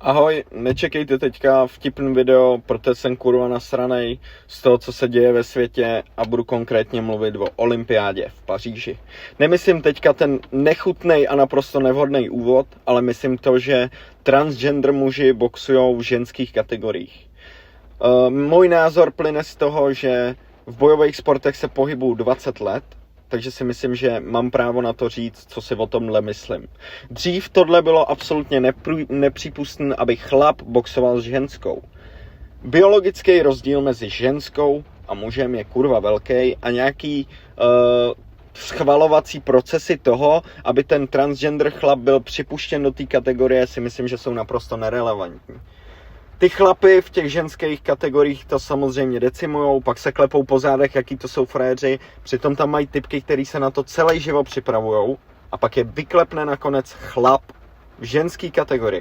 Ahoj, nečekejte teďka vtipný video, protože jsem kurva nasranej z toho, co se děje ve světě a budu konkrétně mluvit o olympiádě v Paříži. Nemyslím teďka ten nechutnej a naprosto nevhodný úvod, ale myslím to, že transgender muži boxujou v ženských kategoriích. Můj názor plyne z toho, že v bojových sportech se pohybuju 20 let, takže si myslím, že mám právo na to říct, co si o tomhle myslím. Dřív tohle bylo absolutně nepřípustné, aby chlap boxoval s ženskou. Biologický rozdíl mezi ženskou a mužem je kurva velký a nějaký schvalovací procesy toho, aby ten transgender chlap byl připuštěn do té kategorie, si myslím, že jsou naprosto nerelevantní. Ty chlapy v těch ženských kategoriích to samozřejmě decimujou, pak se klepou po zádech, jaký to jsou frajeři, přitom tam mají typky, který se na to celý život připravujou a pak je vyklepne nakonec chlap v ženský kategorii.